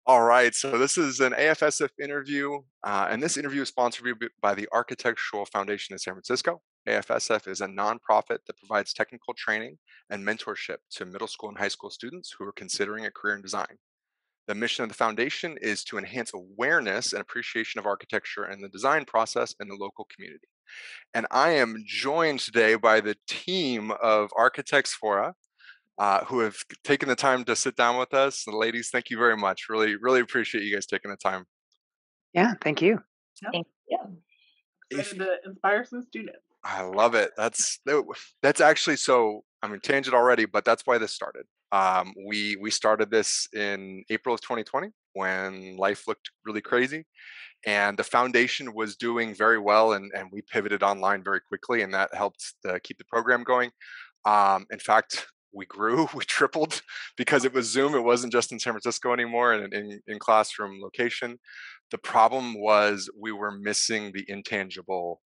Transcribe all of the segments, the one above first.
All right, so this is an AFSF interview, and this interview is sponsored by the Architectural Foundation in San Francisco. AFSF is a nonprofit that provides technical training and mentorship to middle school and high school students who are considering a career in design. The mission of the foundation is to enhance awareness and appreciation of architecture and the design process in the local community. And I am joined today by the team of Architects FORA, who have taken the time to sit down with us. The ladies, thank you very much. Really, really appreciate you guys taking the time. Yeah, thank you. Yep, Thank you. If excited to inspire some students. I love it. That's actually so. I mean, tangent already, but that's why this started. We started this in April of 2020 when life looked really crazy, and the foundation was doing very well, and we pivoted online very quickly, and that helped to keep the program going. In fact, we grew, we tripled because it was Zoom. It wasn't just in San Francisco anymore and in classroom location. The problem was we were missing the intangible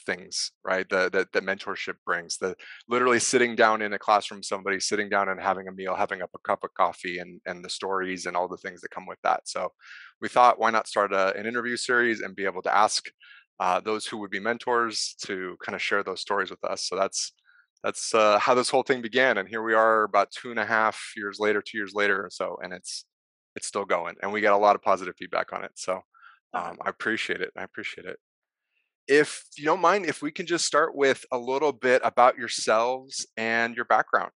things, right? That mentorship brings. The literally sitting down in a classroom, somebody sitting down and having a meal, having a cup of coffee, and the stories and all the things that come with that. So we thought, why not start an interview series and be able to ask those who would be mentors to kind of share those stories with us. So that's how this whole thing began, and here we are about 2.5 years later, 2 years later or so, and it's still going, and we got a lot of positive feedback on it. So I appreciate it. I appreciate it. If you don't mind, if we can just start with a little bit about yourselves and your background.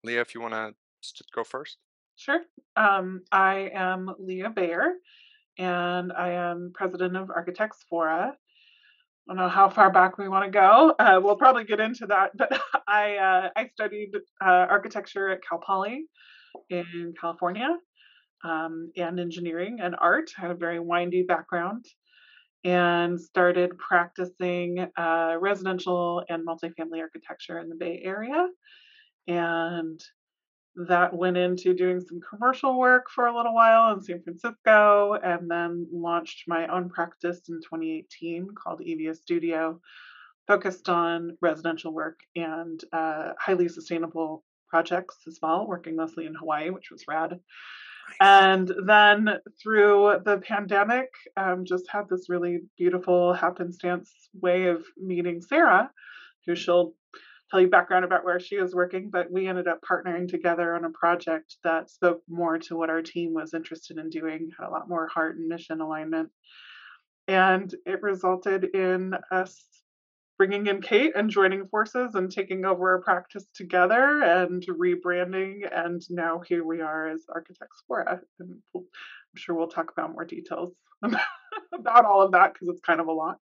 Leah, if you want to just go first. Sure. I am Leah Bayer, and I am president of Architects FORA. I don't know how far back we want to go. We'll probably get into that, but I studied architecture at Cal Poly in California, and engineering and art. I had a very windy background and started practicing residential and multifamily architecture in the Bay Area. And that went into doing some commercial work for a little while in San Francisco, and then launched my own practice in 2018 called EVA Studio, focused on residential work and highly sustainable projects as well, working mostly in Hawaii, which was rad. And then through the pandemic, just had this really beautiful happenstance way of meeting Sarah, who she'll tell you background about where she was working, but we ended up partnering together on a project that spoke more to what our team was interested in doing, had a lot more heart and mission alignment. And it resulted in us bringing in Kate and joining forces and taking over a practice together and rebranding. And now here we are as Architects FORA. And I'm sure we'll talk about more details about all of that because it's kind of a lot.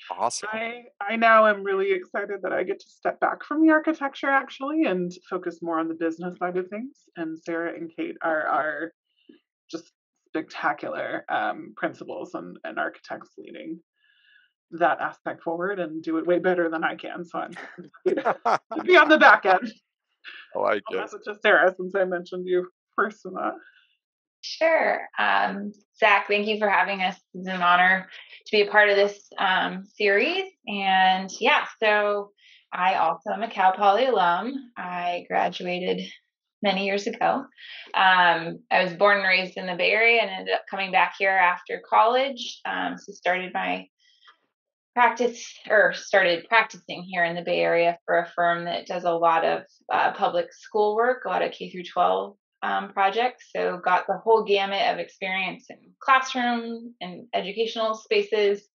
Awesome. I now am really excited that I get to step back from the architecture actually and focus more on the business side of things. And Sarah and Kate are just spectacular principals and architects leading that aspect forward and do it way better than I can. So I'm happy to be on the back end. I like I'll it. pass it to Sarah since I mentioned you first in that. Sure. Zach, thank you for having us. It's an honor to be a part of this series. And yeah, so I also am a Cal Poly alum. I graduated many years ago. I was born and raised in the Bay Area and ended up coming back here after college. So started practicing here in the Bay Area for a firm that does a lot of public school work, a lot of K through 12 projects. So got the whole gamut of experience in classroom and educational spaces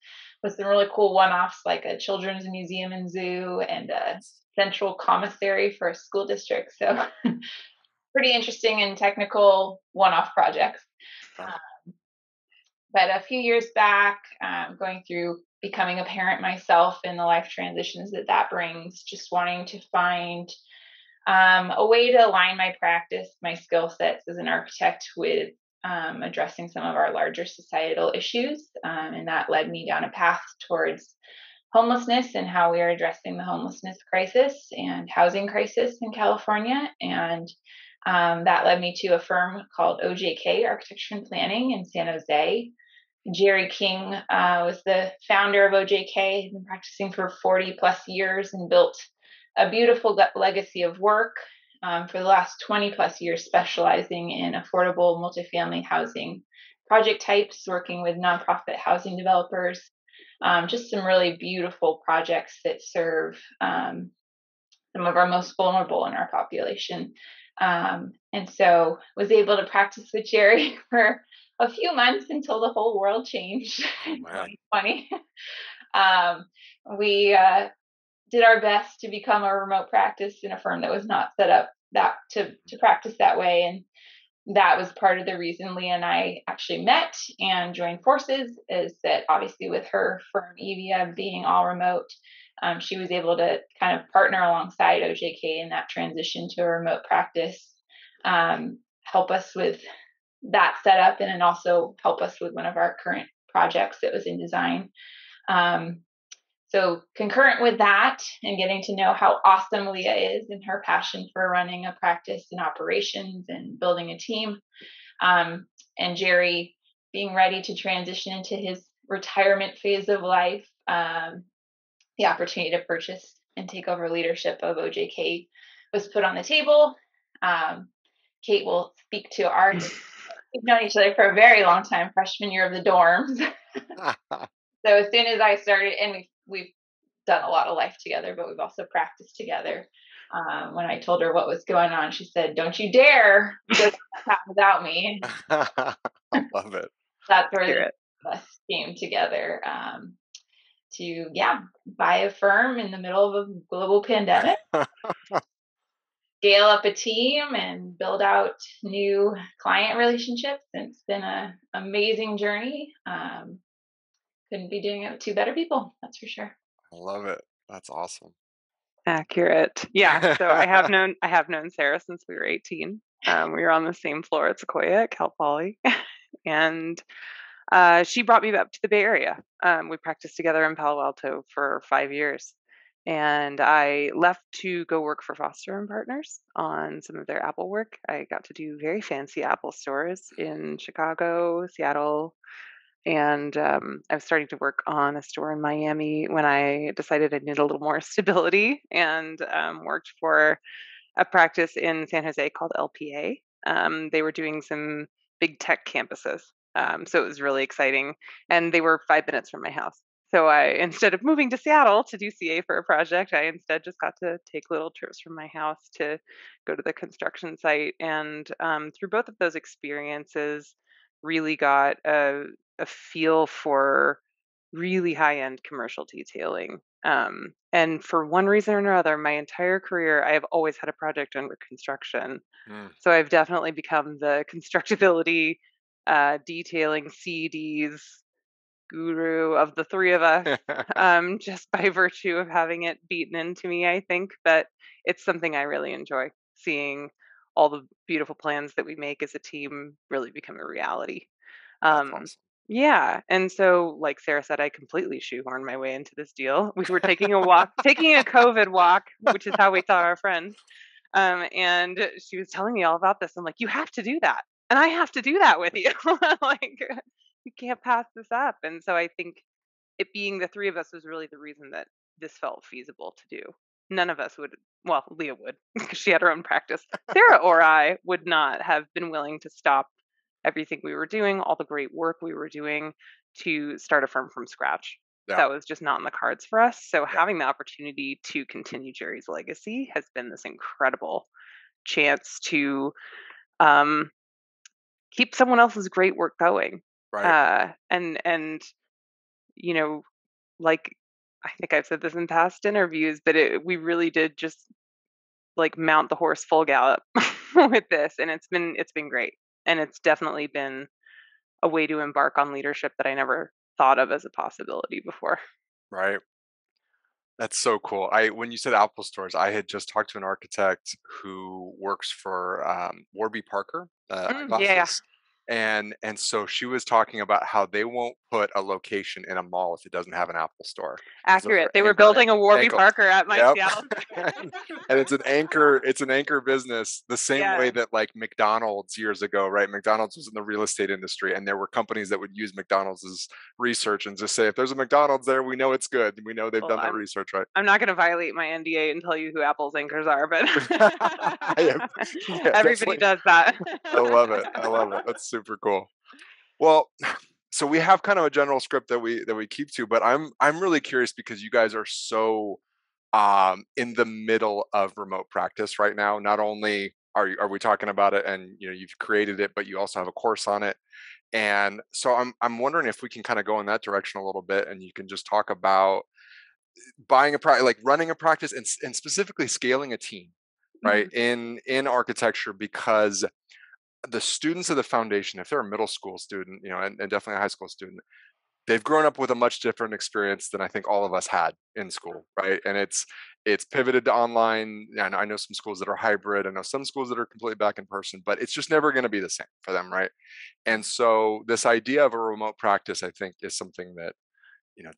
with some really cool one-offs like a children's museum and zoo and a central commissary for a school district. So pretty interesting and technical one-off projects. But a few years back, going through becoming a parent myself and the life transitions that brings, just wanting to find a way to align my practice, my skill sets as an architect with addressing some of our larger societal issues. And that led me down a path towards homelessness and how we are addressing the homelessness crisis and housing crisis in California. And that led me to a firm called OJK, Architecture and Planning in San Jose. Jerry King was the founder of OJK. He's been practicing for 40 plus years and built a beautiful legacy of work for the last 20 plus years, specializing in affordable multifamily housing project types, working with nonprofit housing developers, just some really beautiful projects that serve some of our most vulnerable in our population. And so was able to practice with Jerry for a few months until the whole world changed in 2020. We did our best to become a remote practice in a firm that was not set up that to practice that way. And that was part of the reason Leah and I actually met and joined forces, is that obviously with her firm Evia being all remote, she was able to kind of partner alongside OJK in that transition to a remote practice, help us with that setup, and then also help us with one of our current projects that was in design. So concurrent with that and getting to know how awesome Leah is and her passion for running a practice and operations and building a team, and Jerry being ready to transition into his retirement phase of life, the opportunity to purchase and take over leadership of OJK was put on the table. Kate will speak to our, we've known each other for a very long time, freshman year of the dorms. So as soon as I started, and we've done a lot of life together, but we've also practiced together. When I told her what was going on, she said, "Don't you dare go without me." I love it. That's where us came together to buy a firm in the middle of a global pandemic, scale up a team, and build out new client relationships. And it's been an amazing journey. Couldn't be doing it with two better people, that's for sure. I love it. That's awesome. Accurate. Yeah. So I have known Sarah since we were 18. We were on the same floor at Sequoia at Cal Poly, and she brought me up to the Bay Area. We practiced together in Palo Alto for 5 years, and I left to go work for Foster and Partners on some of their Apple work. I got to do very fancy Apple stores in Chicago, Seattle, and I was starting to work on a store in Miami when I decided I needed a little more stability, and worked for a practice in San Jose called LPA. They were doing some big tech campuses. So it was really exciting. And they were 5 minutes from my house. So instead of moving to Seattle to do CA for a project, I instead just got to take little trips from my house to go to the construction site. And through both of those experiences, really got a feel for really high-end commercial detailing. And for one reason or another, my entire career, I have always had a project under construction. So I've definitely become the constructability, detailing CDs guru of the three of us, just by virtue of having it beaten into me, I think. But it's something I really enjoy, seeing all the beautiful plans that we make as a team really become a reality. That's awesome. Yeah. And so, like Sarah said, I completely shoehorned my way into this deal. We were taking a walk, taking a COVID walk, which is how we saw our friend. And she was telling me all about this. I'm like, you have to do that. And I have to do that with you. Like, you can't pass this up. And so I think it being the three of us was really the reason that this felt feasible to do. None of us would, well, Leah would, because she had her own practice. Sarah or I would not have been willing to stop everything we were doing, all the great work we were doing, to start a firm from scratch. Yeah. That was just not in the cards for us. So having the opportunity to continue Jerry's legacy has been this incredible chance to keep someone else's great work going. Right. And you know, like, I think I've said this in past interviews, but we really did just like mount the horse full gallop with this, and it's been great. And it's definitely been a way to embark on leadership that I never thought of as a possibility before. Right. That's so cool. When you said Apple stores, I had just talked to an architect who works for Warby Parker Yeah. eyeglasses, And so she was talking about how they won't put a location in a mall if it doesn't have an Apple store. Those are Accurate. They were anchor building a Warby ankle. Parker at my Yep. Seattle. And it's an anchor business, the same way that like McDonald's years ago, right? McDonald's was in the real estate industry, and there were companies that would use McDonald's as research and just say, if there's a McDonald's there, we know it's good. We know they've done the research, right? I'm not going to violate my NDA and tell you who Apple's anchors are, but everybody does that. I love it. That's super cool. Well, so we have kind of a general script that we keep to, but I'm really curious because you guys are so in the middle of remote practice right now. Not only are we talking about it, and you've created it, but you also have a course on it. And so I'm wondering if we can kind of go in that direction a little bit, and you can just talk about buying a practice, like running a practice, and specifically scaling a team, right? Mm-hmm. In architecture, because the students of the foundation, if they're a middle school student, and definitely a high school student, they've grown up with a much different experience than I think all of us had in school, right? And it's pivoted to online. And I know some schools that are hybrid. I know some schools that are completely back in person, but it's just never going to be the same for them, right? And so this idea of a remote practice, I think, is something that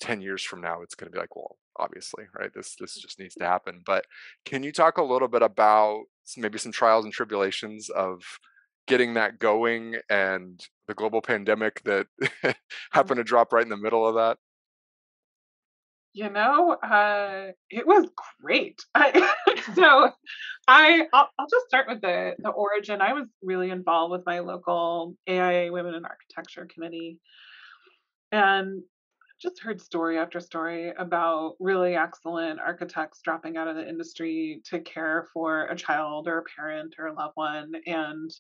10 years from now, it's going to be like, well, obviously, right? This just needs to happen. But can you talk a little bit about maybe some trials and tribulations of getting that going, and the global pandemic that happened to drop right in the middle of that? It was great. I'll just start with the origin. I was really involved with my local AIA Women in Architecture committee, and just heard story after story about really excellent architects dropping out of the industry to care for a child or a parent or a loved one, and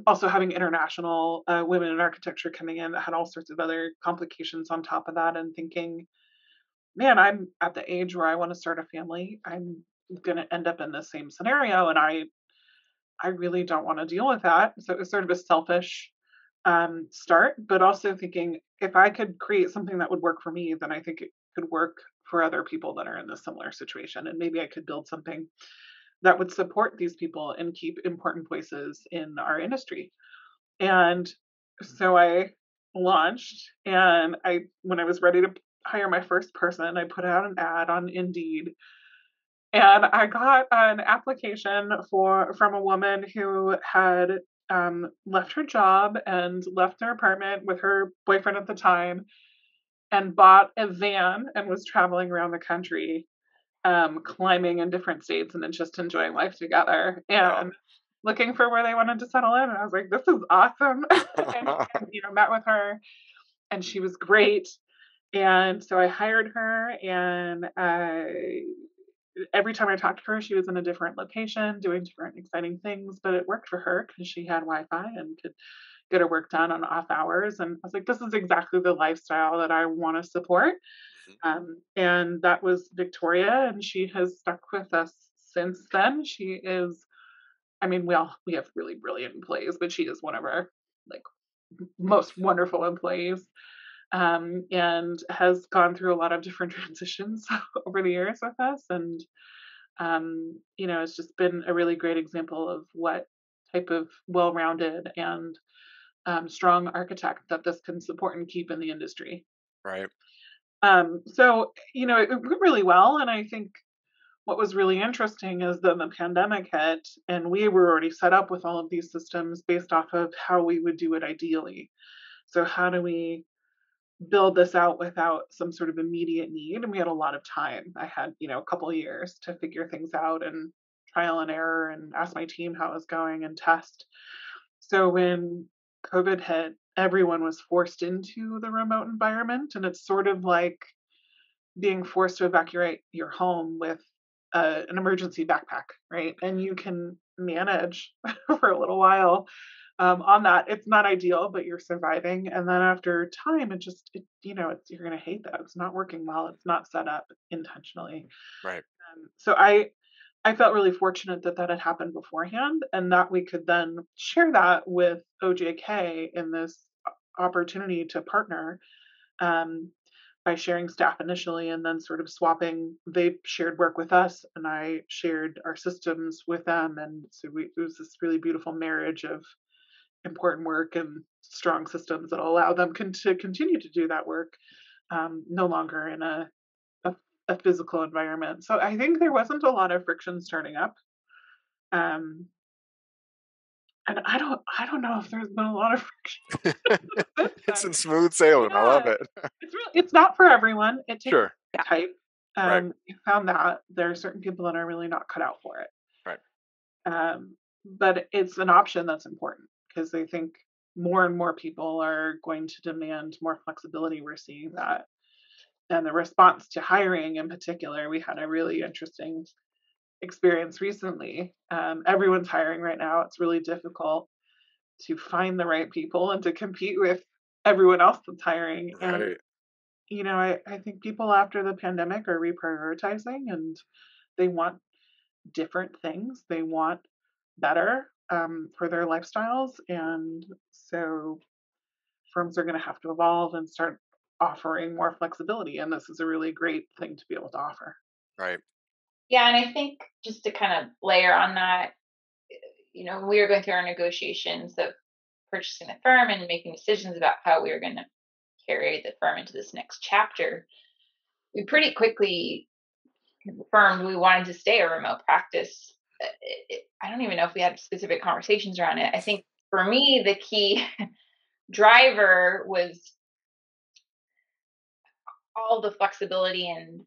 also having international women in architecture coming in that had all sorts of other complications on top of that, and thinking, man, I'm at the age where I want to start a family. I'm going to end up in the same scenario, and I really don't want to deal with that. So it was sort of a selfish start, but also thinking, if I could create something that would work for me, then I think it could work for other people that are in a similar situation, and maybe I could build something that would support these people and keep important voices in our industry. And so I launched, and when I was ready to hire my first person, I put out an ad on Indeed, and I got an application from a woman who had left her job and left their apartment with her boyfriend at the time, and bought a van and was traveling around the country, climbing in different states and then just enjoying life together, and looking for where they wanted to settle in. And I was like, this is awesome. and met with her, and she was great. And so I hired her, and every time I talked to her, she was in a different location doing different exciting things, but it worked for her because she had Wi-Fi and could get her work done on off hours. And I was like, this is exactly the lifestyle that I want to support. And that was Victoria, and she has stuck with us since then. She is, I mean, we have really brilliant employees, but she is one of our like most wonderful employees, and has gone through a lot of different transitions over the years with us. And it's just been a really great example of what type of well-rounded and strong architect that this can support and keep in the industry. Right. So it went really well, and I think what was really interesting is that the pandemic hit, and we were already set up with all of these systems based off of how we would do it ideally. So how do we build this out without some sort of immediate need? And we had a lot of time. I had a couple of years to figure things out and trial and error and ask my team how it was going and test. So when COVID hit, everyone was forced into the remote environment, and it's sort of like being forced to evacuate your home with an emergency backpack, right? And you can manage for a little while on that. It's not ideal, but you're surviving. And then after time, you're going to hate that. It's not working well. It's not set up intentionally. Right. So I felt really fortunate that had happened beforehand, and that we could then share that with OJK in this opportunity to partner, by sharing staff initially, and then sort of swapping. They shared work with us, and I shared our systems with them. And so it was this really beautiful marriage of important work and strong systems that allow them to continue to do that work, no longer in a physical environment. So I think there wasn't a lot of frictions turning up. Um, and I don't know if there's been a lot of friction. It's in smooth sailing. I love it. It's not for everyone. It takes Sure. type. Right. We found that there are certain people that are really not cut out for it. Right. But it's an option that's important because I think more and more people are going to demand more flexibility. We're seeing that. And the response to hiring in particular, we had a really interesting experience recently. Everyone's hiring right now. It's really difficult to find the right people and to compete with everyone else that's hiring. Right. And, you know, I think people after the pandemic are reprioritizing and they want different things. They want better for their lifestyles. And so firms are going to have to evolve and start offering more flexibility. And this is a really great thing to be able to offer. Right. Yeah, and I think just to kind of layer on that, you know, we were going through our negotiations of purchasing the firm and making decisions about how we were going to carry the firm into this next chapter. We pretty quickly confirmed we wanted to stay a remote practice. I don't even know if we had specific conversations around it. I think for me, the key driver was all the flexibility and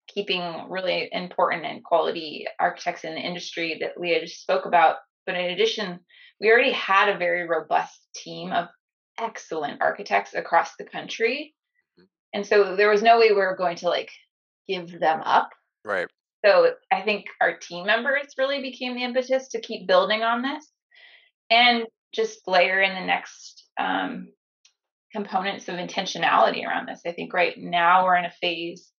keeping really important and quality architects in the industry that Leah just spoke about. But in addition, we already had a very robust team of excellent architects across the country. And so there was no way we were going to like give them up. Right. So I think our team members really became the impetus to keep building on this and just layer in the next components of intentionality around this. I think right now we're in a phase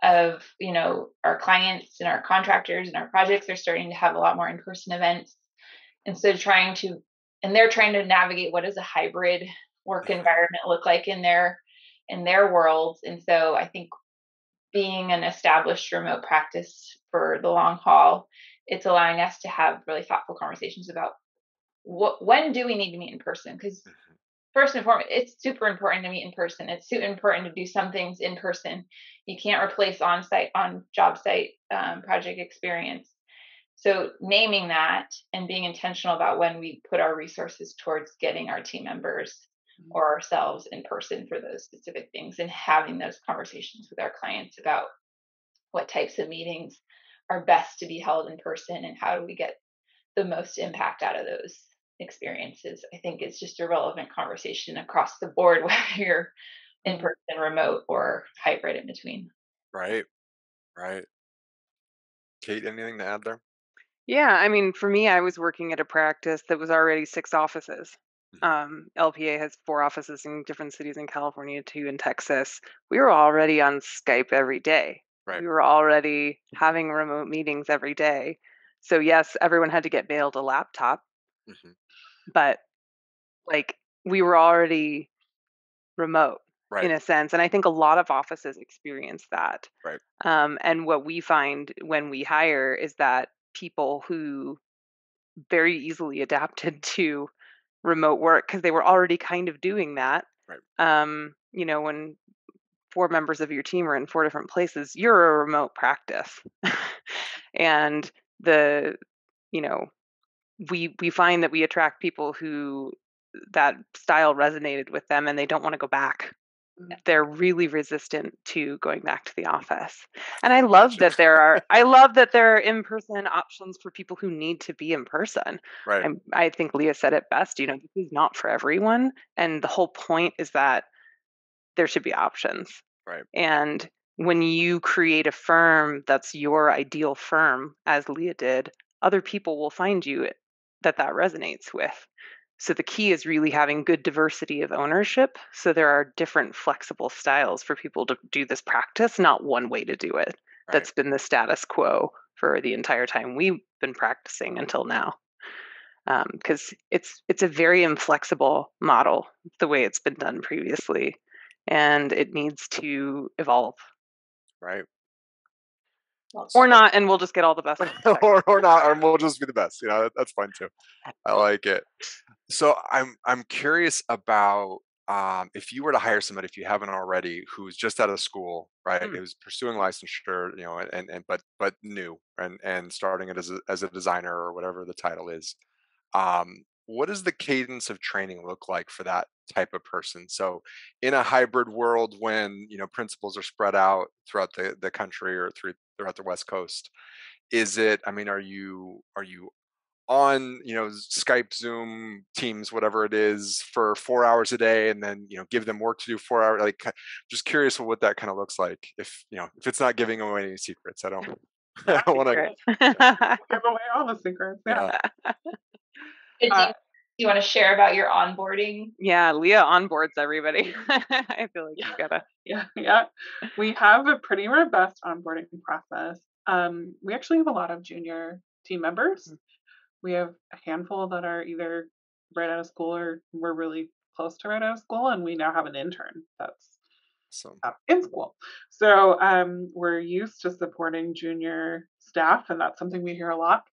of, you know, our clients and our contractors and our projects are starting to have a lot more in-person events. And so they're trying to navigate what does a hybrid work environment look like in their worlds. And so I think being an established remote practice for the long haul, it's allowing us to have really thoughtful conversations about when do we need to meet in person? Because first and foremost, it's super important to meet in person. It's super important to do some things in person. You can't replace on job site project experience. So naming that and being intentional about when we put our resources towards getting our team members or ourselves in person for those specific things and having those conversations with our clients about what types of meetings are best to be held in person and how do we get the most impact out of those experiences. I think it's just a relevant conversation across the board, whether you're in person, remote, or hybrid in between. Right. Right. Kate, anything to add there? Yeah, I mean, for me, I was working at a practice that was already 6 offices. LPA has 4 offices in different cities in California, 2 in Texas. We were already on Skype every day. Right. We were already having remote meetings every day. So yes, everyone had to get mailed a laptop, but like we were already remote Right. in a sense. And I think a lot of offices experience that. Right. And what we find when we hire is that people who very easily adapted to remote work because they were already kind of doing that. Right. You know, when 4 members of your team are in 4 different places, you're a remote practice. And you know, we find that we attract people who that style resonated with them and they don't want to go back. They're really resistant to going back to the office. And I love that there are in-person options for people who need to be in person. Right. I think Leah said it best, you know, this is not for everyone. And the whole point is that there should be options. Right. And when you create a firm that's your ideal firm, as Leah did, other people will find you that resonates with. So the key is really having good diversity of ownership. So there are different flexible styles for people to do this practice, not one way to do it. Right. That's been the status quo for the entire time we've been practicing until now. Because it's a very inflexible model, the way it's been done previously, and it needs to evolve. Right. Or not, and we'll just get all the best. or not, or we'll just be the best. That's fine too. I like it. So I'm curious about if you were to hire somebody, if you haven't already, who's just out of school, right? Who's pursuing licensure, and but new and starting it as a designer or whatever the title is. What does the cadence of training look like for that type of person? So in a hybrid world, when principals are spread out throughout the country or throughout the West Coast, are you on Skype, Zoom, Teams, whatever it is, for 4 hours a day, and then give them work to do 4 hours? Like, just curious what that kind of looks like. If it's not giving away any secrets, I don't want to give away all the secrets. Yeah. Do you want to share about your onboarding? Yeah, Leah onboards everybody. I feel like you gotta. Yeah. We have a pretty robust onboarding process. We actually have a lot of junior team members. We have a handful that are either right out of school or we're really close to right out of school, and we now have an intern that's in school. So we're used to supporting junior staff, and that's something we hear a lot.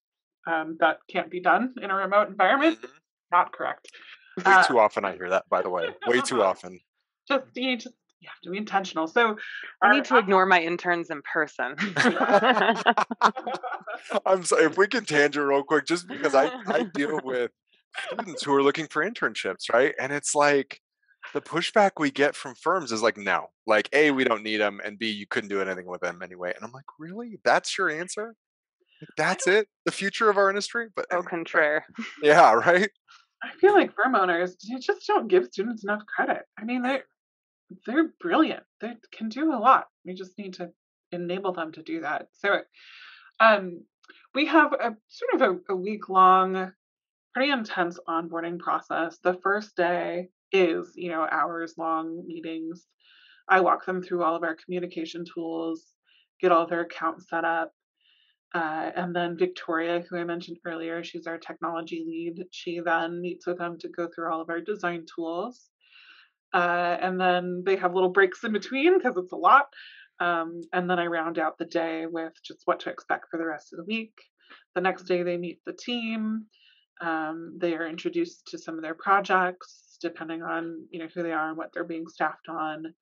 That can't be done in a remote environment. Not correct. Way too often I hear that, by the way. Way too often. You have to be intentional. So I need to ignore my interns in person. I'm sorry, if we can tangent real quick, just because I deal with students who are looking for internships, right? And it's like the pushback we get from firms is like, no, like A, we don't need them, and B, you couldn't do anything with them anyway. And I'm like, really? That's your answer? That's it? The future of our industry? But au contraire. Yeah, right? I feel like firm owners just don't give students enough credit. I mean, they're brilliant. They can do a lot. We just need to enable them to do that. So we have a sort of a week-long, pretty intense onboarding process. The first day is, hours-long meetings. I walk them through all of our communication tools, get all their accounts set up. And then Victoria, who I mentioned earlier, she's our technology lead. She then meets with them to go through all of our design tools. And then they have little breaks in between because it's a lot. And then I round out the day with just what to expect for the rest of the week. The next day they meet the team. They are introduced to some of their projects, depending on who they are and what they're being staffed on.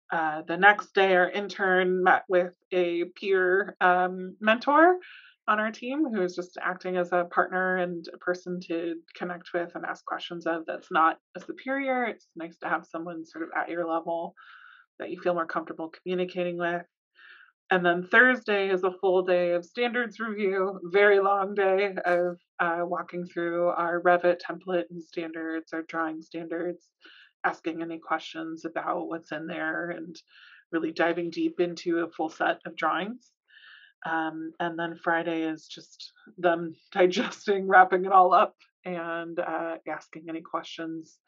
The next day, our intern met with a peer mentor on our team who is just acting as a partner and a person to connect with and ask questions of that's not a superior. It's nice to have someone sort of at your level that you feel more comfortable communicating with. And then Thursday is a full day of standards review, very long day of walking through our Revit template and standards, our drawing standards, asking any questions about what's in there and really diving deep into a full set of drawings. And then Friday is just them digesting, wrapping it all up, and asking any questions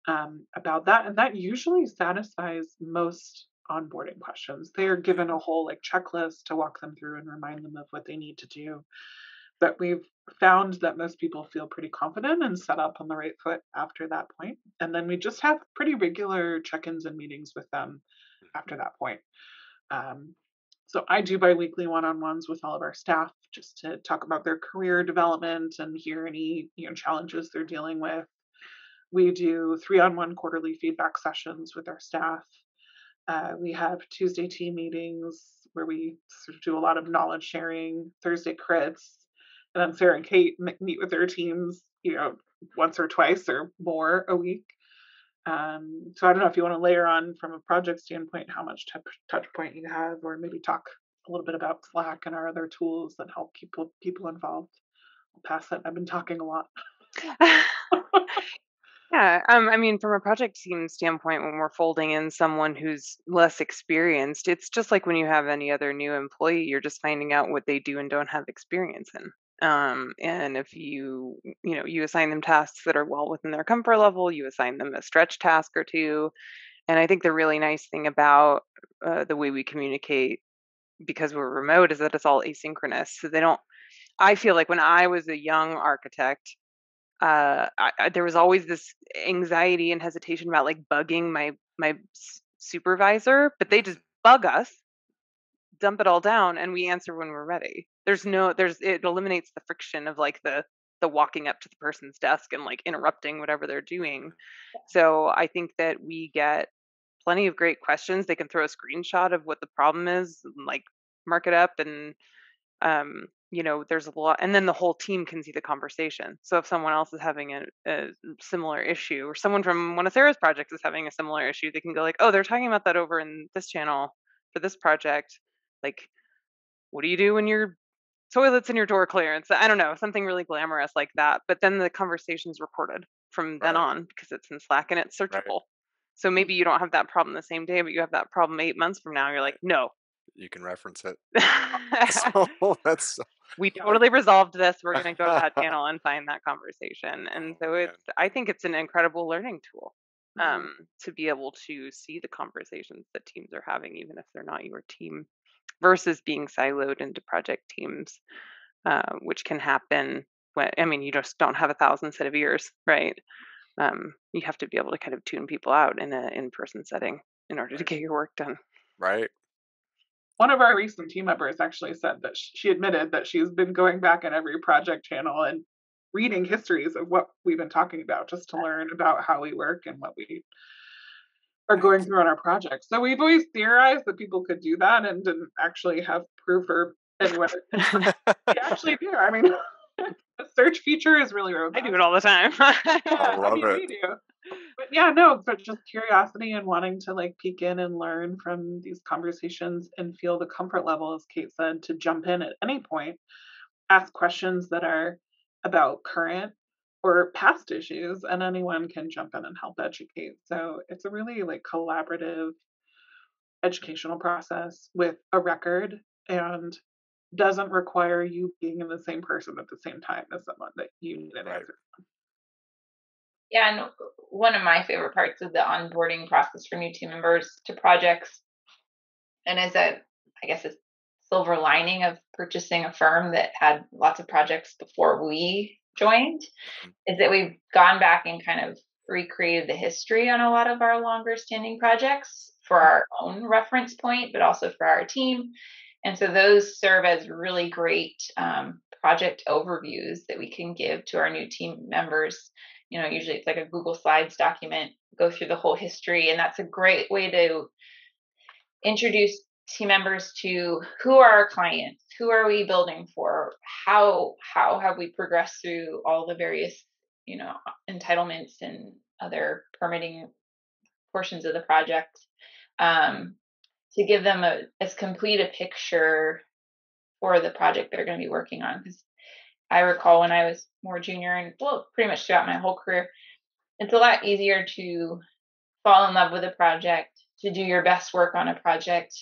about that. And that usually satisfies most onboarding questions. They are given a whole checklist to walk them through and remind them of what they need to do. But we've found that most people feel pretty confident and set up on the right foot after that point. And then we just have pretty regular check-ins and meetings with them after that point. So I do biweekly one-on-ones with all of our staff just to talk about their career development and hear any challenges they're dealing with. We do 3-on-1 quarterly feedback sessions with our staff. We have Tuesday team meetings where we sort of do a lot of knowledge sharing, Thursday crits, and then Sarah and Kate meet with their teams, once or twice or more a week. So I don't know if you want to layer on from a project standpoint how much touch point you have, or maybe talk a little bit about Slack and our other tools that help keep people involved. I'll pass it. I've been talking a lot. Yeah, I mean, from a project team standpoint, when we're folding in someone who's less experienced, it's just like when you have any other new employee, you're just finding out what they do and don't have experience in. And if you assign them tasks that are well within their comfort level, you assign them a stretch task or two. And I think the really nice thing about the way we communicate, because we're remote, is that it's all asynchronous. So I feel like when I was a young architect, there was always this anxiety and hesitation about bugging my supervisor, but they just bug us dump it all down and we answer when we're ready. It eliminates the friction of like the walking up to the person's desk and like interrupting whatever they're doing. So I think that we get plenty of great questions. They can throw a screenshot of what the problem is, and, like mark it up, and there's a lot, and then the whole team can see the conversation. So if someone else is having a similar issue, or someone from one of Sarah's projects is having a similar issue, they can go like, oh, they're talking about that over in this channel for this project. Like, what do you do when your toilet's in your door clearance? I don't know, something really glamorous like that. But then the conversation's recorded from then on because it's in Slack and it's searchable. So maybe you don't have that problem the same day, but you have that problem 8 months from now. You're like, no. You can reference it. So that's we totally resolved this. We're going to go to that channel and find that conversation. And so I think it's an incredible learning tool to be able to see the conversations that teams are having, even if they're not your team, versus being siloed into project teams, which can happen when, you just don't have 1,000 set of ears, right? You have to be able to kind of tune people out in an in-person setting in order to get your work done. Right. One of our recent team members actually said that she admitted that she's been going back in every project channel and reading histories of what we've been talking about just to learn about how we work and what we are going through on our projects. So we've always theorized that people could do that and didn't actually have proof or anyone. We actually do. I mean, the search feature is really robust. I do it all the time. I love it. We do. But yeah, no, but just curiosity and wanting to like peek in and learn from these conversations and feel the comfort level, as Kate said, to jump in at any point, ask questions that are about current or past issues, and anyone can jump in and help educate. So it's a really like collaborative educational process with a record, and doesn't require you being in the same person at the same time as someone that you need an answer from. Yeah, and one of my favorite parts of the onboarding process for new team members to projects, and is a silver lining of purchasing a firm that had lots of projects before we joined, is that we've gone back and kind of recreated the history on a lot of our longer standing projects for our own reference point, but also for our team. And so those serve as really great project overviews that we can give to our new team members. Usually it's like a Google Slides document, go through the whole history. And that's a great way to introduce team members to who are our clients, who are we building for, how have we progressed through all the various, entitlements and other permitting portions of the project, to give them as complete a picture for the project they're going to be working on. Because I recall when I was more junior, and pretty much throughout my whole career, it's a lot easier to fall in love with a project, to do your best work on a project,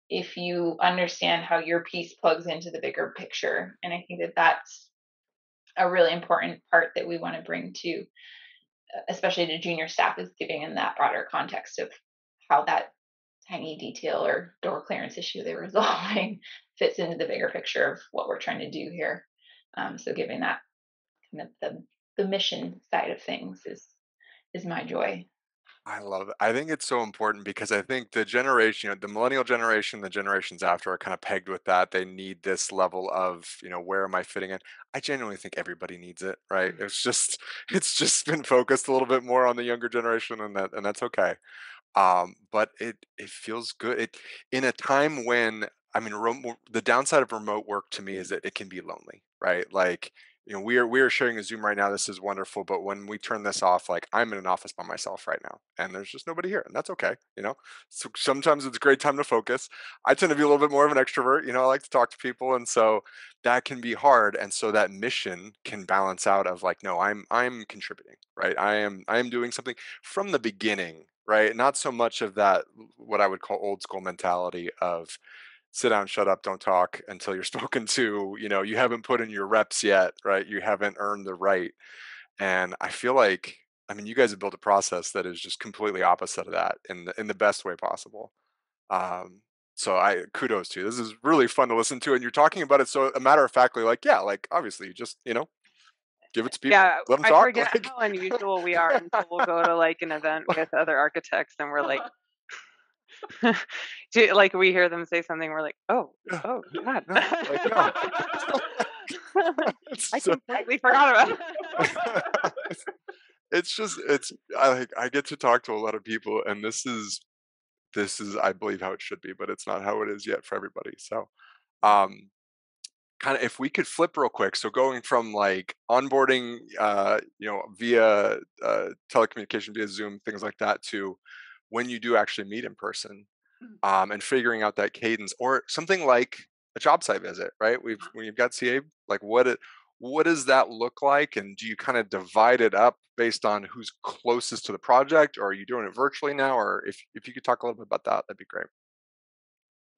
if you understand how your piece plugs into the bigger picture. And I think that that's a really important part that we want to bring to, especially to junior staff, is giving in that broader context of how that tiny detail or door clearance issue they're resolving fits into the bigger picture of what we're trying to do here. So giving that kind of the mission side of things is my joy. I love it. I think it's so important because I think the generation, the millennial generation, the generations after are kind of pegged with that. They need this level of, where am I fitting in? I genuinely think everybody needs it, right? It's just been focused a little bit more on the younger generation, and that's okay. But it feels good. In a time when, the downside of remote work to me is that it can be lonely, right? Like, we are sharing a Zoom right now. This is wonderful, but when we turn this off, like, I'm in an office by myself right now, and there's just nobody here, and that's okay. So sometimes it's a great time to focus. I tend to be a little bit more of an extrovert. I like to talk to people, and so that can be hard. And so that mission can balance out of like, no, I'm contributing, right? I am doing something from the beginning, right? Not so much of that, what I would call old school mentality of sit down, shut up, don't talk until you're spoken to. You haven't put in your reps yet, right? You haven't earned the right. And I feel like, you guys have built a process that is just completely opposite of that in the best way possible. So I kudos to you. This is really fun to listen to, and you're talking about it so a matter of factly, like, yeah, like obviously you just give it to people. Yeah, Let them I talk. forget how unusual we are until we'll go to like an event with other architects and we're like, Like we hear them say something, we're like, oh God. Yeah. I completely forgot about it. I get to talk to a lot of people, and this is I believe how it should be, but it's not how it is yet for everybody. So um kind of, if we could flip real quick, so going from like onboarding via telecommunication, via Zoom, things like that, to when you do actually meet in person, and figuring out that cadence, or something like a job site visit, right? When you've got CA, like what does that look like, and do you kind of divide it up based on who's closest to the project, or are you doing it virtually now? Or if you could talk a little bit about that, that'd be great.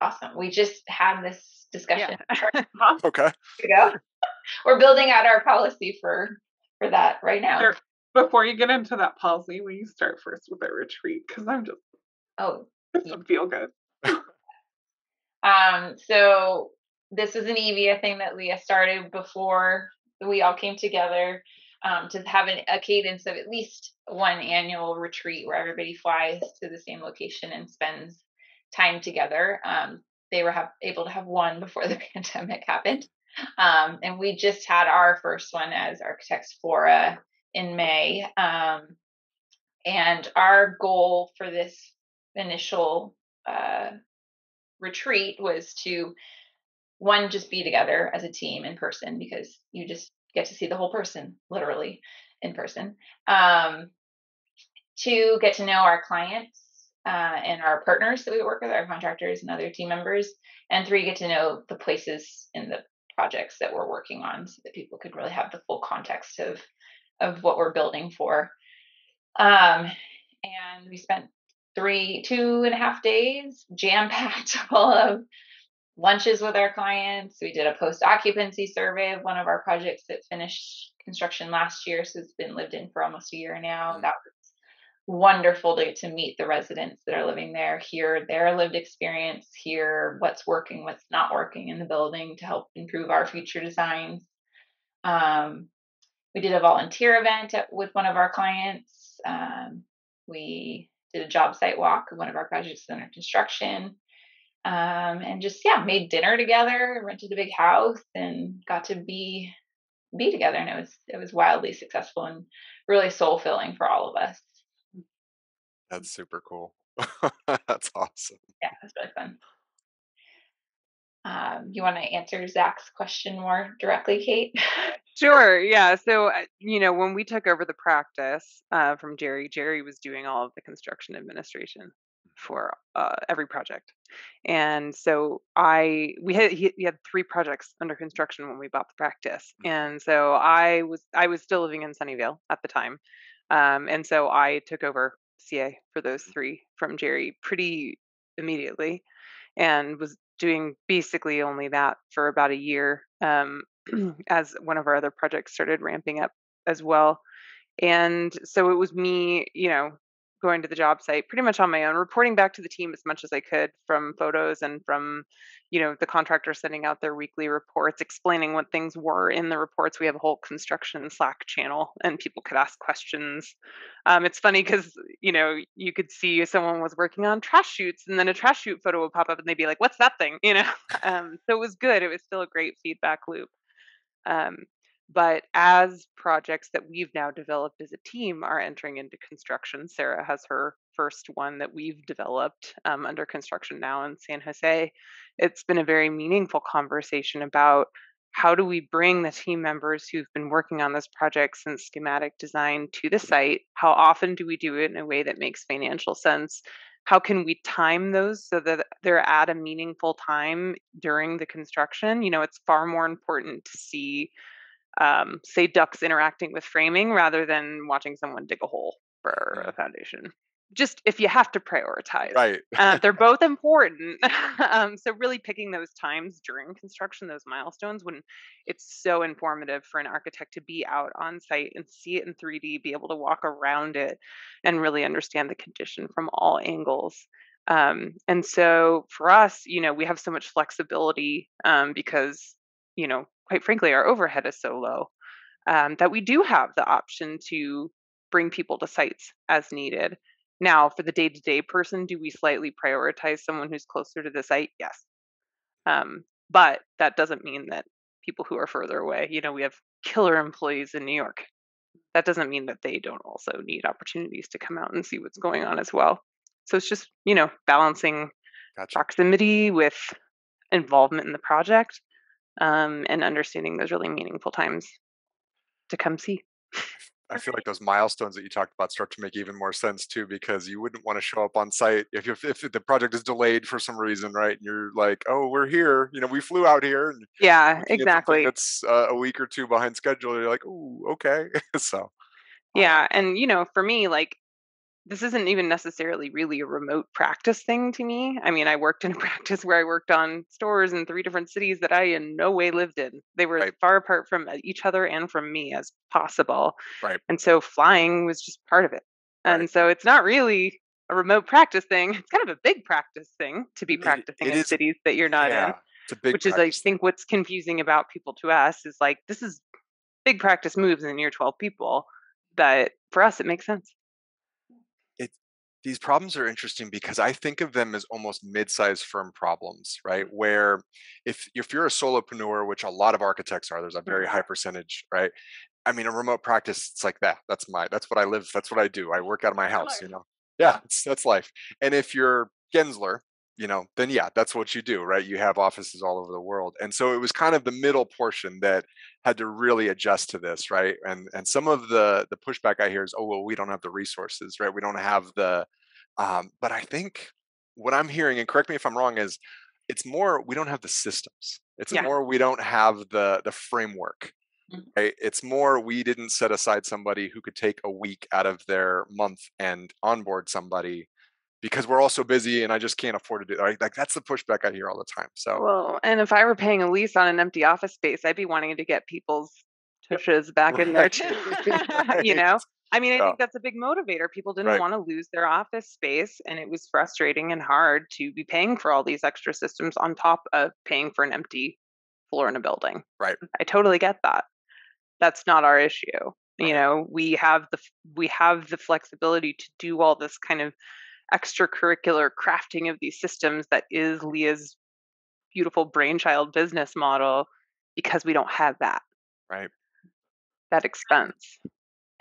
Awesome. We just had this discussion. Yeah. Okay. We're building out our policy for that right now. Before you get into that policy, will you start first with a retreat? Because this would feel good. So this was an EVIA thing that Leah started before we all came together, to have a cadence of at least one annual retreat where everybody flies to the same location and spends time together. They were able to have one before the pandemic happened. And we just had our first one as Architects FORA in May. And our goal for this initial retreat was to, one, just be together as a team in person, because you just get to see the whole person literally in person. To get to know our clients and our partners that we work with, our contractors and other team members. And 3, get to know the places in the projects that we're working on, so that people could really have the full context of what we're building for. And we spent 2.5 days jam-packed full of lunches with our clients. We did a post-occupancy survey of one of our projects that finished construction last year, so it's been lived in for almost a year now. That was wonderful to get to meet the residents that are living there, hear their lived experience, hear what's working, what's not working in the building to help improve our future designs. We did a volunteer event with one of our clients. We did a job site walk of one of our projects under construction. And just, made dinner together, rented a big house, and got to be together. And it was wildly successful and really soul filling for all of us. That's super cool. That's awesome. Yeah, it's really fun. You want to answer Zach's question more directly, Kate? Sure. Yeah. So, when we took over the practice from Jerry was doing all of the construction administration for every project. And so we had 3 projects under construction when we bought the practice. And so I was still living in Sunnyvale at the time. And so I took over CA for those 3 from Jerry pretty immediately, and was doing basically only that for about a year, as one of our other projects started ramping up as well. And so it was me, going to the job site pretty much on my own, reporting back to the team as much as I could from photos and from, the contractor sending out their weekly reports, explaining what things were in the reports. We have a whole construction Slack channel, and people could ask questions. It's funny because, you could see someone was working on trash chutes, and then a trash chute photo would pop up and they'd be like, what's that thing? So it was good. It was still a great feedback loop. But as projects that we've now developed as a team are entering into construction, Sarah has her first one that we've developed under construction now in San Jose. It's been a very meaningful conversation about how do we bring the team members who've been working on this project since schematic design to the site? How often do we do it in a way that makes financial sense? How can we time those so that they're at a meaningful time during the construction? It's far more important to see, say, ducks interacting with framing rather than watching someone dig a hole for a foundation. Just if you have to prioritize. Right. They're both important. So really picking those times during construction, those milestones, when it's so informative for an architect to be out on site and see it in 3D, be able to walk around it and really understand the condition from all angles. And so for us, we have so much flexibility because, quite frankly, our overhead is so low that we do have the option to bring people to sites as needed. Now, for the day-to-day person, do we slightly prioritize someone who's closer to the site? Yes. But that doesn't mean that people who are further away, we have killer employees in New York. That doesn't mean that they don't also need opportunities to come out and see what's going on as well. So it's just, balancing Gotcha. proximity with involvement in the project, and understanding those really meaningful times to come see. I feel like those milestones that you talked about start to make even more sense too, because you wouldn't want to show up on site if the project is delayed for some reason, right? And you're like, oh, we're here, we flew out here, and Yeah, looking at something exactly. that's a week or two behind schedule. You're like, oh, okay. So Yeah, and for me, like, this isn't even necessarily really a remote practice thing to me. I mean, I worked in a practice where I worked on stores in 3 different cities that I in no way lived in. They were as right, far apart from each other and from me as possible. right, And so flying was just part of it. right. And so it's not really a remote practice thing. It's kind of a big practice thing to be practicing It in is, cities that you're not in, yeah, it's a big which is, I practice thing. think, what's confusing about people to us is like, this is big practice moves and you're 12 people. But for us, it makes sense. It These problems are interesting because I think of them as almost mid-sized firm problems, right? Where if you're a solopreneur, which a lot of architects are, there's a very high percentage, right? I mean, a remote practice, it's like that. That's what I live. That's what I do. I work out of my house, Yeah, that's life. And if you're Gensler, then yeah, that's what you do, right? You have offices all over the world. And so it was kind of the middle portion that had to really adjust to this, right? And some of the pushback I hear is, oh, well, we don't have the resources, right? We don't have the but I think what I'm hearing, and correct me if I'm wrong, is it's more we don't have the systems. It's Yeah. more we don't have the framework. Mhm. Right? It's more we didn't set aside somebody who could take a week out of their month and onboard somebody because we're all so busy and I just can't afford to do that. Like that's the pushback I hear all the time. So Well, and if I were paying a lease on an empty office space, I'd be wanting to get people's tushes back in there right, too. you right, know? I mean, I yeah, think that's a big motivator. People didn't right, want to lose their office space, and it was frustrating and hard to be paying for all these extra systems on top of paying for an empty floor in a building. right, I totally get that. That's not our issue. right, We have the flexibility to do all this kind of extracurricular crafting of these systems that is Leah's beautiful brainchild business model because we don't have right. that expense.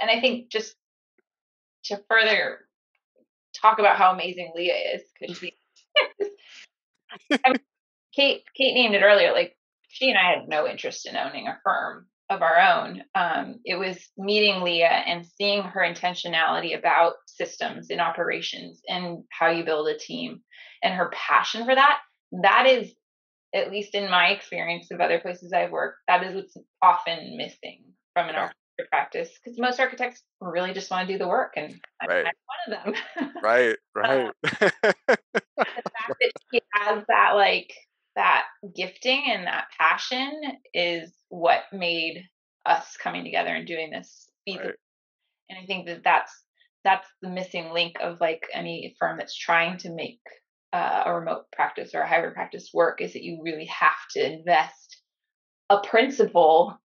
And I think just to further talk about how amazing Leah is, because I mean, Kate named it earlier. Like she and I had no interest in owning a firm of our own. It was meeting Leah and seeing her intentionality about systems and operations and how you build a team, and her passion for that. That is, at least in my experience of other places I've worked, that is what's often missing from an Yeah, architecture practice, because most architects really just want to do the work, and I'm right, one of them. right, uh, right. the fact that she has that, like, that gifting and that passion is what made us coming together and doing this feasible. Right, And I think that that's the missing link of like any firm that's trying to make a remote practice or a hybrid practice work, is that you really have to invest a principle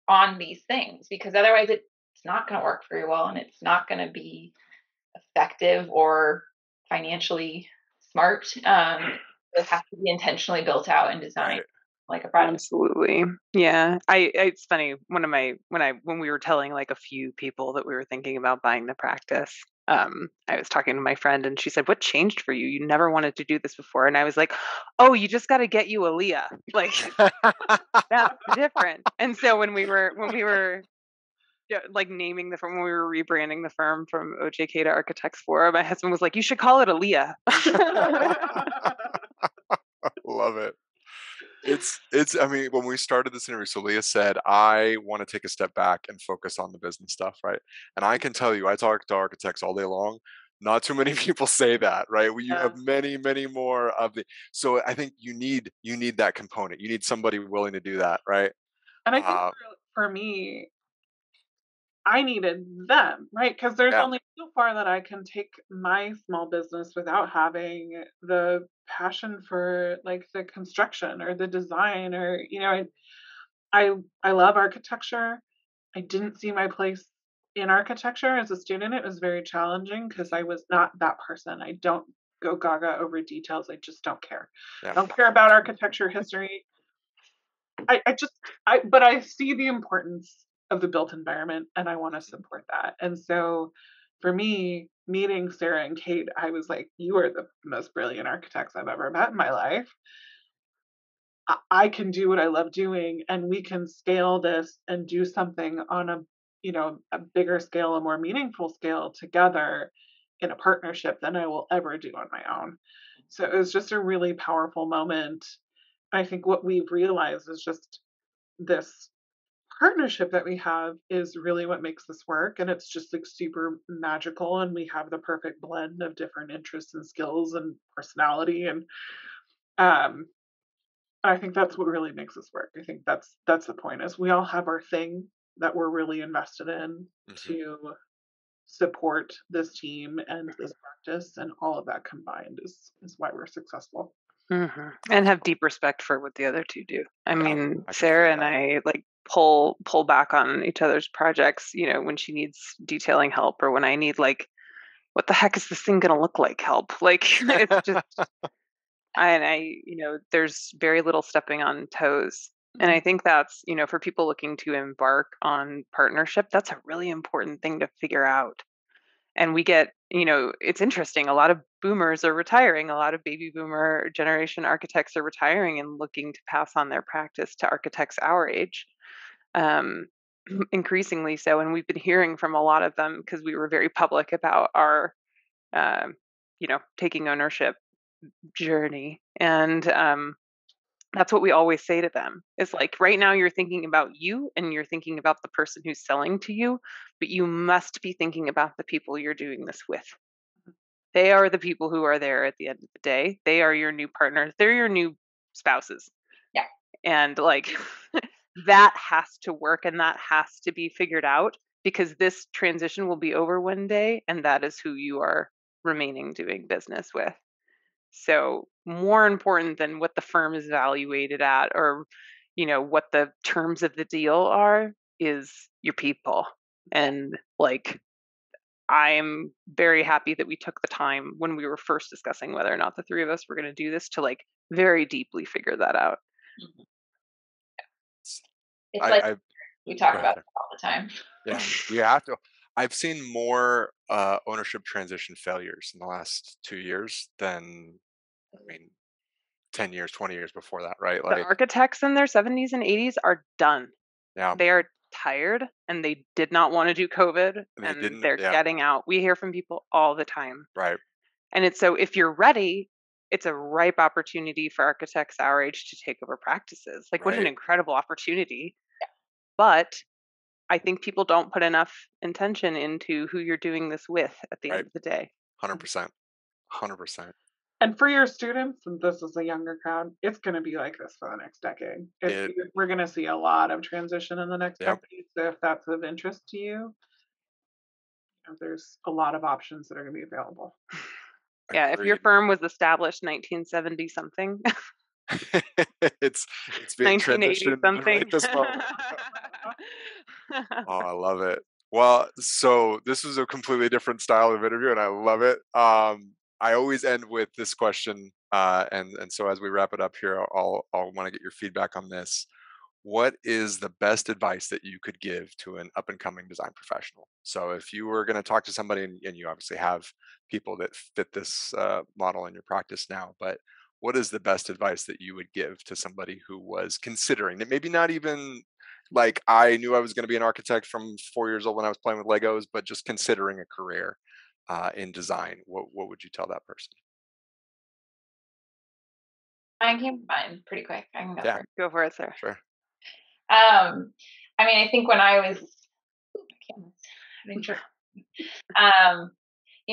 on these things, because otherwise it's not going to work very well, and it's not going to be effective or financially smart. It has to be intentionally built out and designed right. like a project. Absolutely. Yeah. It's funny. When we were telling like a few people that we were thinking about buying the practice, I was talking to my friend and she said, "What changed for you? You never wanted to do this before." And I was like, "Oh, you just got to get you a Leah." Like that's different. And so when we were yeah, like naming the firm, when we were rebranding the firm from OJK to Architects FORA, my husband was like, "You should call it a Leah." Love it. I mean, when we started this interview, so Leah said, I want to take a step back and focus on the business stuff, right? And I can tell you, I talk to architects all day long. Not too many people say that, right? You have many, many more of the. So I think you need that component. You need somebody willing to do that, right? And I think Uh, for me, I needed them, right? Because there's yeah, only so far that I can take my small business without having the passion for like the construction or the design or I love architecture. I didn't see my place in architecture as a student, it was very challenging because I was not that person. I don't go gaga over details. I just don't care. Yeah. I don't care about architecture history. But I see the importance of the built environment and I want to support that. And so for me, meeting Sarah and Kate, I was like, you are the most brilliant architects I've ever met in my life. I can do what I love doing and we can scale this and do something on a bigger scale, a more meaningful scale together in a partnership than I will ever do on my own. So it was just a really powerful moment. I think what we've realized is just this partnership that we have is really what makes this work. And it's just like super magical. And we have the perfect blend of different interests and skills and personality. And um, I think that's what really makes us work. I think that's the point is we all have our thing that we're really invested in to support this team and this practice, and all of that combined is why we're successful. And have deep respect for what the other two do. I mean, I can Sarah feel and that. I like pull back on each other's projects, when she needs detailing help or when I need like, what the heck is this thing going to look like help? Like it's just, there's very little stepping on toes. And I think that's, for people looking to embark on partnership, that's a really important thing to figure out. And we get, it's interesting. A lot of boomers are retiring. A lot of baby boomer generation architects are retiring and looking to pass on their practice to architects our age, increasingly so. And we've been hearing from a lot of them because we were very public about our, taking ownership journey. And that's what we always say to them is like, right now you're thinking about you and you're thinking about the person who's selling to you, but you must be thinking about the people you're doing this with. They are the people who are there at the end of the day. They are your new partners. They're your new spouses. Yeah. And like that has to work and that has to be figured out because this transition will be over one day and that is who you are remaining doing business with. So more important than what the firm is evaluated at or, what the terms of the deal are is your people. And like, I'm very happy that we took the time when we were first discussing whether or not the three of us were going to do this to like very deeply figure that out. It's we talk about it all the time. Yeah, we have to. I've seen more ownership transition failures in the last 2 years than, 10 years, 20 years before that, right? The architects in their 70s and 80s are done. Yeah. They are tired and they did not want to do COVID and they're getting out. We hear from people all the time. Right. And it's so if you're ready, it's a ripe opportunity for architects our age to take over practices. Like, what an incredible opportunity. But I think people don't put enough intention into who you're doing this with at the end of the day. 100%. 100%. And for your students, and this is a younger crowd, it's going to be like this for the next decade. We're going to see a lot of transition in the next decade. So if that's of interest to you, there's a lot of options that are going to be available. Yeah, if your firm was established 1970 something. it's being transitioned something. right this moment. Oh, I love it. Well, so this is a completely different style of interview, and I love it. I always end with this question, and so as we wrap it up here, I'll want to get your feedback on this. What is the best advice that you could give to an up and coming design professional? So if you were going to talk to somebody, and you obviously have people that fit this model in your practice now, but what is the best advice that you would give to somebody who was considering that, maybe not even like I knew I was going to be an architect from 4 years old when I was playing with Legos, but just considering a career in design? What would you tell that person? Mine came to mind pretty quick. I can go first. Go for it, Sarah. Sure. I think when I was, when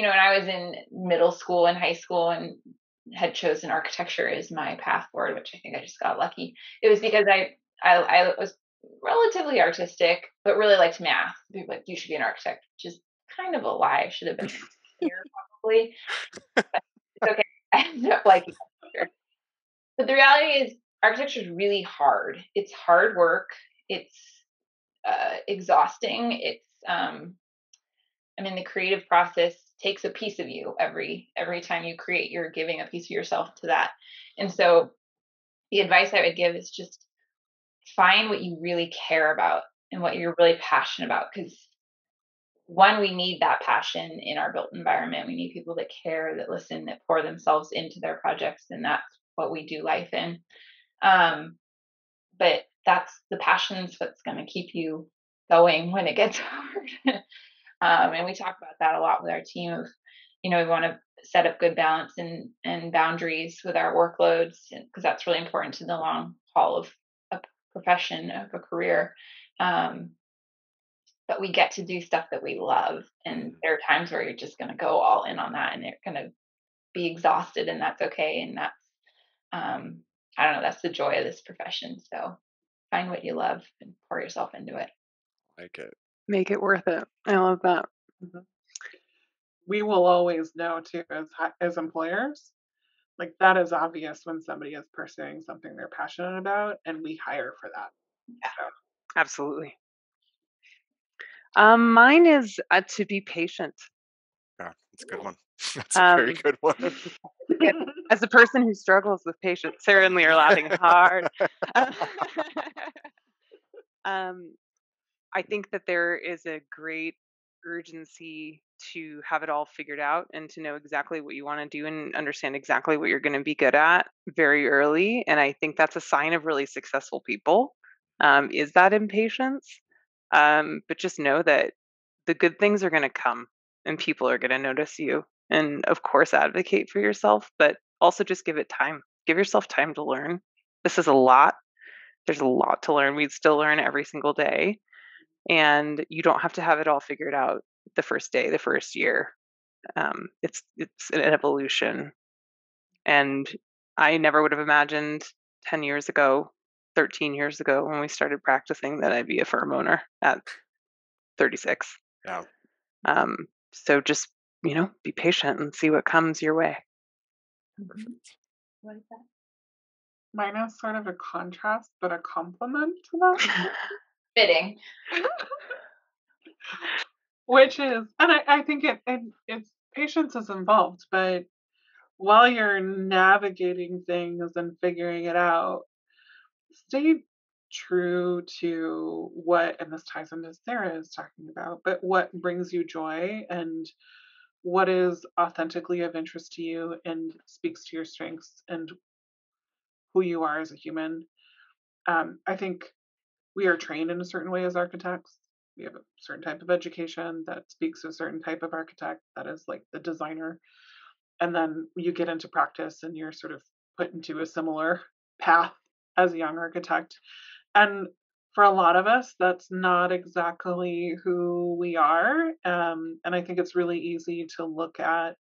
I was in middle school and high school and had chosen architecture as my path forward, which I think I just got lucky. It was because I was relatively artistic, but really liked math. People were like, you should be an architect, which is kind of a lie. I should have been here probably. But it's okay. I ended up liking architecture. But the reality is architecture is really hard. It's hard work. It's exhausting. It's I mean, the creative process takes a piece of you every time you create. You're giving a piece of yourself to that. And so the advice I would give is just find what you really care about and what you're really passionate about, because one, we need that passion in our built environment. We need people that care, that listen, that pour themselves into their projects, and that's what we do life in. But that's the passion's what's going to keep you going when it gets hard. And we talk about that a lot with our team of, we want to set up good balance and boundaries with our workloads, because that's really important to the long haul of a profession, of a career. But we get to do stuff that we love. And there are times where you're just going to go all in on that, and you're going to be exhausted, and that's okay. And that's, I don't know, that's the joy of this profession. So find what you love and pour yourself into it. Like it. Make it worth it. I love that. Mm-hmm. We will always know too, as employers, like that is obvious when somebody is pursuing something they're passionate about, and we hire for that. Yeah, so. Absolutely. Mine is to be patient. Yeah, that's a good one. That's a very good one. As a person who struggles with patience, Sarah and Leah are laughing hard. I think that there is a great urgency to have it all figured out and to know exactly what you want to do and understand exactly what you're going to be good at very early. And I think that's a sign of really successful people, is that impatience. But just know that the good things are going to come and people are going to notice you. And of course, advocate for yourself, but also just give it time. Give yourself time to learn. This is a lot. There's a lot to learn. We still learn every single day. And you don't have to have it all figured out the first day, the first year. It's an evolution. And I never would have imagined 10 years ago, 13 years ago, when we started practicing, that I'd be a firm owner at 36. Yeah. So just, be patient and see what comes your way. Perfect. What is that? Mine is sort of a contrast, but a compliment to that. Fitting. Which is, and I think it's patience is involved, but while you're navigating things and figuring it out, stay true to what, and this ties into Sarah is talking about, but what brings you joy and what is authentically of interest to you and speaks to your strengths and who you are as a human. I think we are trained in a certain way as architects. We have a certain type of education that speaks to a certain type of architect, that is like the designer. And then you get into practice and you're sort of put into a similar path as a young architect. And for a lot of us, that's not exactly who we are. And I think it's really easy to look at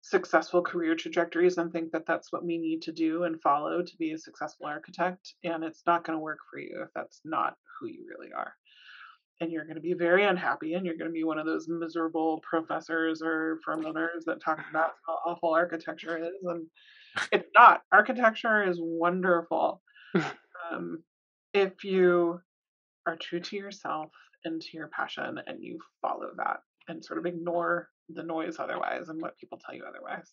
successful career trajectories and think that that's what we need to do and follow to be a successful architect. And it's not going to work for you if that's not who you really are. And you're going to be very unhappy, and you're going to be one of those miserable professors or firm owners that talk about how awful architecture is. And it's not. Architecture is wonderful. If you are true to yourself and to your passion and you follow that and sort of ignore the noise otherwise and what people tell you otherwise.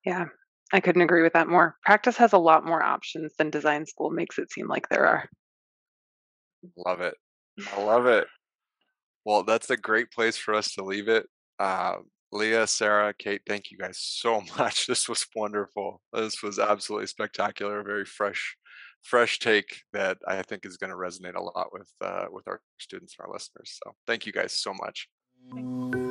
Yeah, I couldn't agree with that more. Practice has a lot more options than design school makes it seem like there are. Love it. I love it. Well, that's a great place for us to leave it. Leah, Sarah, Kate, thank you guys so much. This was wonderful. This was absolutely spectacular. Very fresh take that I think is going to resonate a lot with our students and our listeners. So thank you guys so much. Thanks.